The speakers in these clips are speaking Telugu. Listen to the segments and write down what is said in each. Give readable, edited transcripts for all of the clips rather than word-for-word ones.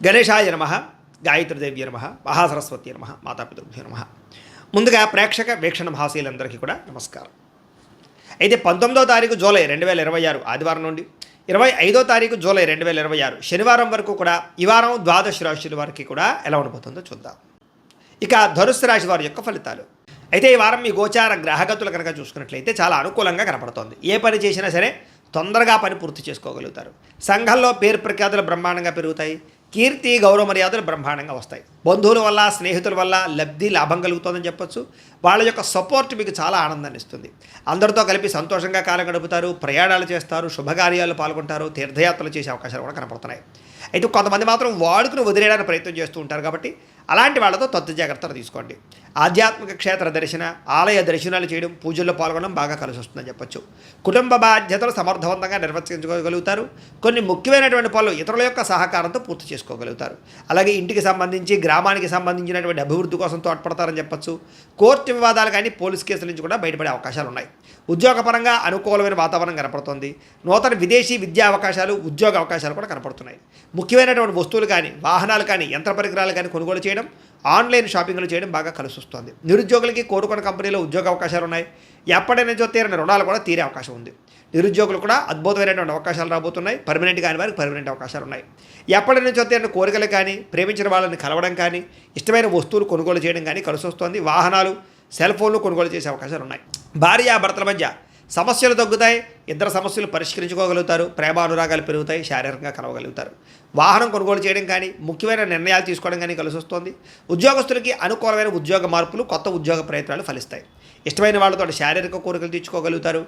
గణేశాయ నమః, గాయత్రీదేవ్య నమః, మహాసరస్వతి నమః, మాతాపితృభ్యో నమః. ముందుగా ప్రేక్షక వీక్షణ మహాశీలందరికీ కూడా నమస్కారం. అయితే 19వ తారీఖు జూలై 2026 ఆదివారం నుండి 25వ తారీఖు జూలై 2026 శనివారం వరకు కూడా ఈ వారం ద్వాదశ రాశుల వారికి కూడా ఎలా ఉండబోతుందో చూద్దాం. ఇక ధనుస్సు రాశి వారి యొక్క ఫలితాలు. అయితే ఈ వారం మీ గోచార గ్రహగతులు కనుక చూసుకున్నట్లయితే చాలా అనుకూలంగా కనపడుతోంది. ఏ పని చేసినా సరే తొందరగా పని పూర్తి చేసుకోగలుగుతారు. సంఘంలో పేరు ప్రఖ్యాతులు బ్రహ్మాండంగా పెరుగుతాయి. కీర్తి గౌరవ మర్యాదలు బ్రహ్మాండంగా వస్తాయి. బంధువుల వల్ల స్నేహితుల వల్ల లబ్ధి లాభం కలుగుతుందని చెప్పొచ్చు. వాళ్ళ యొక్క సపోర్ట్ మీకు చాలా ఆనందాన్ని ఇస్తుంది. అందరితో కలిపి సంతోషంగా కాలం గడుపుతారు, ప్రయాణాలు చేస్తారు, శుభకార్యాలు పాల్గొంటారు, తీర్థయాత్రలు చేసే అవకాశాలు కూడా కనపడుతున్నాయి. అయితే కొంతమంది మాత్రం వాడుకుని వదిలేయడానికి ప్రయత్నం చేస్తూ ఉంటారు. కాబట్టి అలాంటి వాళ్ళతో తత్తు జాగ్రత్తలు తీసుకోండి. ఆధ్యాత్మిక క్షేత్ర దర్శన, ఆలయ దర్శనాలు చేయడం, పూజల్లో పాల్గొనడం బాగా కలిసి వస్తుందని చెప్పొచ్చు. కుటుంబ బాధ్యతలు సమర్థవంతంగా నిర్వర్తించుకోగలుగుతారు. కొన్ని ముఖ్యమైనటువంటి పనులు ఇతరుల యొక్క సహకారంతో పూర్తి చేసుకోగలుగుతారు. అలాగే ఇంటికి సంబంధించి, గ్రామానికి సంబంధించినటువంటి అభివృద్ధి కోసం తోడ్పడతారని చెప్పొచ్చు. కోర్టు వివాదాలు కానీ పోలీస్ కేసుల నుంచి కూడా బయటపడే అవకాశాలు ఉన్నాయి. ఉద్యోగపరంగా అనుకూలమైన వాతావరణం కనపడుతుంది. నూతన విదేశీ విద్యా అవకాశాలు, ఉద్యోగ అవకాశాలు కూడా కనపడుతున్నాయి. ముఖ్యమైనటువంటి వస్తువులు కానీ, వాహనాలు కానీ, యంత్ర పరికరాలు కానీ కొనుగోలు చేయడం, ఆన్లైన్ షాపింగ్లు చేయడం బాగా కలిసి వస్తుంది. నిరుద్యోగులకి కోరుకున్న కంపెనీలో ఉద్యోగ అవకాశాలు ఉన్నాయి. ఎప్పటి నుంచో తీరిన రుణాలు కూడా తీరే అవకాశం ఉంది. నిరుద్యోగులు కూడా అద్భుతమైనటువంటి అవకాశాలు రాబోతున్నాయి. పర్మనెంట్ కాని వారికి పర్మనెంట్ అవకాశాలు ఉన్నాయి. ఎప్పటి నుంచో తీరిన కోరికలు కానీ, ప్రేమించిన వాళ్ళని కలవడం కానీ, ఇష్టమైన వస్తువులు కొనుగోలు చేయడం కానీ కలిసి వస్తుంది. వాహనాలు, సెల్ ఫోన్లు కొనుగోలు చేసే అవకాశాలు ఉన్నాయి. భార్యాభర్తల మధ్య సమస్యలు తగ్గుతాయి. ఇద్దరు సమస్యలు పరిష్కరించుకోగలుగుతారు. ప్రేమానురాగాలు పెరుగుతాయి. శారీరకంగా కలవగలుగుతారు. వాహనం కొనుగోలు చేయడం కానీ, ముఖ్యమైన నిర్ణయాలు తీసుకోవడం కానీ కలిసి వస్తుంది. ఉద్యోగస్తులకి అనుకూలమైన ఉద్యోగ మార్పులు, కొత్త ఉద్యోగ ప్రయత్నాలు ఫలిస్తాయి. ఇష్టమైన వాళ్ళతో శారీరక కోరికలు తీర్చుకోగలుగుతారు.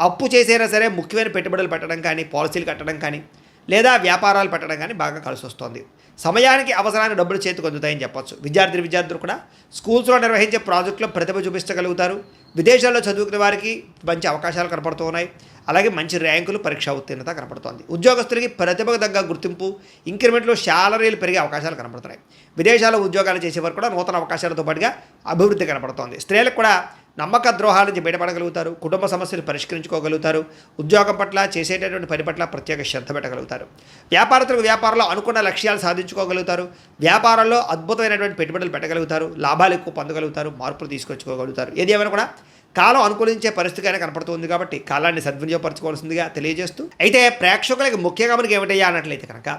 అప్పు చేసైనా సరే ముఖ్యమైన పెట్టుబడులు పెట్టడం కానీ, పాలసీలు కట్టడం కానీ, లేదా వ్యాపారాలు పెట్టడం కానీ బాగా కలిసి వస్తుంది. సమయానికి అవసరానికి డబ్బులు చేతికి అందుతాయని చెప్పొచ్చు. విద్యార్థులు కూడా స్కూల్స్లో నిర్వహించే ప్రాజెక్టులో ప్రతిభ చూపించగలుగుతారు. విదేశాల్లో చదువుకునే వారికి మంచి అవకాశాలు కనపడుతూ ఉన్నాయి. అలాగే మంచి ర్యాంకులు, పరీక్షా ఉత్తీర్ణత కనపడుతోంది. ఉద్యోగస్తులకి ప్రతిభకు తగ్గ గుర్తింపు, ఇంక్రిమెంట్లు, శాలరీలు పెరిగే అవకాశాలు కనపడుతున్నాయి. విదేశాల్లో ఉద్యోగాలు చేసేవారు కూడా నూతన అవకాశాలతో పాటుగా అభివృద్ధి కనపడుతోంది. స్త్రీలకు కూడా నమ్మక ద్రోహాల నుంచి బయటపడగలుగుతారు. కుటుంబ సమస్యలు పరిష్కరించుకోగలుగుతారు. ఉద్యోగం పట్ల, చేసేటటువంటి పని పట్ల ప్రత్యేక శ్రద్ధ పెట్టగలుగుతారు. వ్యాపారస్తులకు వ్యాపారంలో అనుకున్న లక్ష్యాలు సాధించుకోగలుగుతారు. వ్యాపారంలో అద్భుతమైనటువంటి పెట్టుబడులు పెట్టగలుగుతారు. లాభాలు ఎక్కువ పొందగలుగుతారు. మార్పులు తీసుకొచ్చుకోగలుగుతారు. ఏది ఏమైనా కూడా కాలం అనుకూలించే పరిస్థితిగానే కనపడుతుంది. కాబట్టి కాలాన్ని సద్వినియోగపరచుకోవాల్సిందిగా తెలియజేస్తూ, అయితే ప్రేక్షకులకి ముఖ్యంగా మనకి ఏమిటయ్యా అన్నట్లయితే కనుక,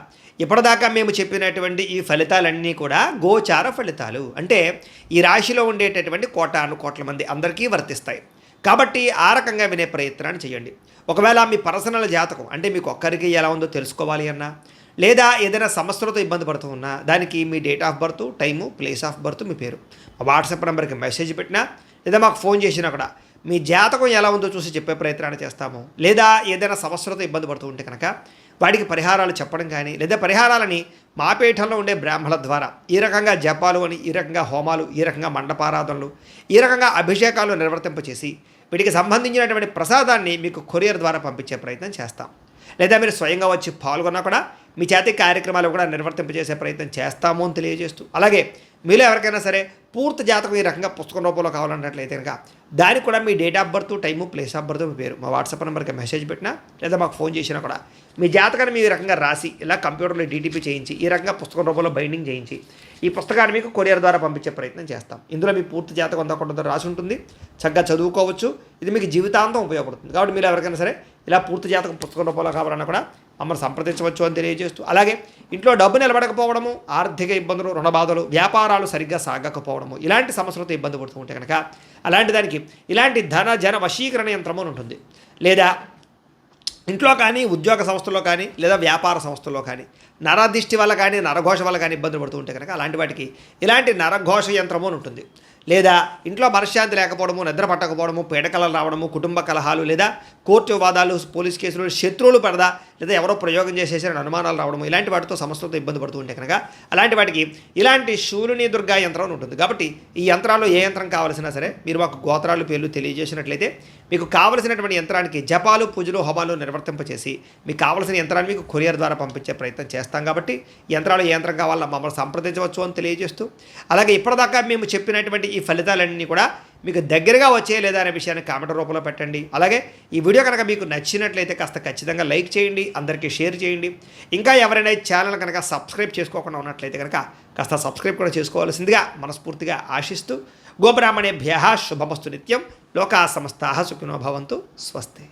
ఇప్పటిదాకా మేము చెప్పినటువంటి ఈ ఫలితాలన్నీ కూడా గోచార ఫలితాలు. అంటే ఈ రాశిలో ఉండేటటువంటి కోట్ల మంది అందరికీ వర్తిస్తాయి. కాబట్టి ఆ రకంగా వినే ప్రయత్నాన్ని చేయండి. ఒకవేళ మీ పర్సనల్ జాతకం అంటే మీకు ఒక్కరికి ఎలా ఉందో తెలుసుకోవాలి అన్నా, లేదా ఏదైనా సమస్యలతో ఇబ్బంది పడుతూ ఉన్నా, దానికి మీ date of birth, time, place of birth, మీ పేరు వాట్సాప్ నెంబర్కి మెసేజ్ పెట్టినా, లేదా మాకు ఫోన్ చేసినా కూడా మీ జాతకం ఎలా ఉందో చూసి చెప్పే ప్రయత్నాన్ని చేస్తాము. లేదా ఏదైనా సమస్యలతో ఇబ్బంది పడుతూ ఉంటే కనుక వాటికి పరిహారాలు చెప్పడం కానీ, లేదా పరిహారాలని మా పీఠంలో ఉండే బ్రాహ్మణుల ద్వారా ఈ రకంగా జపాలు అని, ఈ రకంగా హోమాలు, ఈ రకంగా మండపారాధనలు, ఈ రకంగా అభిషేకాలు నిర్వర్తింపచేసి వీటికి సంబంధించినటువంటి ప్రసాదాన్ని మీకు కొరియర్ ద్వారా పంపించే ప్రయత్నం చేస్తాం. లేదా మీరు స్వయంగా వచ్చి పాల్గొన్నా కూడా మీ చేతి కార్యక్రమాలు కూడా నిర్వర్తింపజేసే ప్రయత్నం చేస్తాము అని తెలియజేస్తూ, అలాగే మీలో ఎవరికైనా సరే పూర్తి జాతకం ఈ రకంగా పుస్తకం రూపంలో కావాలన్నట్లయితే కనుక దానికి కూడా మీ date of birth, time, place of birth, మీ పేరు మా వాట్సాప్ నెంబర్కి మెసేజ్ పెట్టినా, లేదా మాకు ఫోన్ చేసినా కూడా మీ జాతకాన్ని మీ రకంగా రాసి ఇలా కంప్యూటర్లో డీటీపీ చేయించి ఈ రకంగా పుస్తకం రూపంలో బైండింగ్ చేయించి ఈ పుస్తకాన్ని మీకు కొరియర్ ద్వారా పంపించే ప్రయత్నం చేస్తాం. ఇందులో మీ పూర్తి జాతకం అంతా రాసి ఉంటుంది. చక్కగా చదువుకోవచ్చు. ఇది మీకు జీవితాంతం ఉపయోగపడుతుంది. కాబట్టి మీరు ఎవరికైనా సరే ఇలా పూర్తి జాతకం పుస్తకం రూపంలో కావాలన్నా కూడా మమ్మల్ని సంప్రదించవచ్చు అని తెలియజేస్తూ, అలాగే ఇంట్లో డబ్బు నిలబడకపోవడము, ఆర్థిక ఇబ్బందులు, రుణబాధలు, వ్యాపారాలు సరిగ్గా సాగకపోవడము, ఇలాంటి సమస్యలతో ఇబ్బంది పడుతూ ఉంటే కనుక అలాంటి దానికి ఇలాంటి ధన జన వశీకరణ యంత్రము అని ఉంటుంది. లేదా ఇంట్లో కానీ, ఉద్యోగ సంస్థల్లో కానీ, లేదా వ్యాపార సంస్థల్లో కానీ నరదిష్టి వల్ల కానీ, నరఘోష వల్ల కానీ ఇబ్బంది పడుతూ ఉంటే కనుక అలాంటి వాటికి ఇలాంటి నరఘోష యంత్రము అని ఉంటుంది. లేదా ఇంట్లో మనశ్శాంతి లేకపోవడము, నిద్ర పట్టకపోవడము, పీడకలలు రావడము, కుటుంబ కలహాలు, లేదా కోర్టు వివాదాలు, పోలీస్ కేసులు, శత్రువులు పడదా, లేదా ఎవరో ప్రయోగం చేసేసిన అనుమానాలు రావడము, ఇలాంటి వాటితో సమస్యలతో ఇబ్బంది పడుతూ ఉంటే కనుక అలాంటి వాటికి ఇలాంటి శూలిని దుర్గా యంత్రం ఉంటుంది. కాబట్టి ఈ యంత్రాల్లో ఏ యంత్రం కావాల్సినా సరే మీరు మాకు గోత్రాలు, పేర్లు తెలియజేసినట్లయితే మీకు కావలసినటువంటి యంత్రానికి జపాలు, పూజలు, హోమాలు నిర్వర్తింపచేసి మీకు కావలసిన యంత్రాన్ని మీకు కొరియర్ ద్వారా పంపించే ప్రయత్నం చేస్తాం. కాబట్టి యంత్రాలు ఏ యంత్రం కావాలన్నా మమ్మల్ని సంప్రదించవచ్చు అని తెలియజేస్తూ, అలాగే ఇప్పటిదాకా మేము చెప్పినటువంటి ఈ ఫలితాలన్నీ కూడా మీకు దగ్గరగా వచ్చే లేదా అనే విషయాన్ని కామెంట్ రూపంలో పెట్టండి. అలాగే ఈ వీడియో కనుక మీకు నచ్చినట్లయితే కాస్త ఖచ్చితంగా లైక్ చేయండి, అందరికీ షేర్ చేయండి. ఇంకా ఎవరైనా ఈ ఛానల్ కనుక సబ్స్క్రైబ్ చేసుకోకుండా ఉన్నట్లయితే కనుక కాస్త సబ్స్క్రైబ్ కూడా చేసుకోవాల్సిందిగా మనస్ఫూర్తిగా ఆశిస్తూ గోబ్రాహ్మణేభ్యః శుభమస్తు నిత్యం. లోకా సమస్తాః సుఖినో భవంతు. స్వస్తి.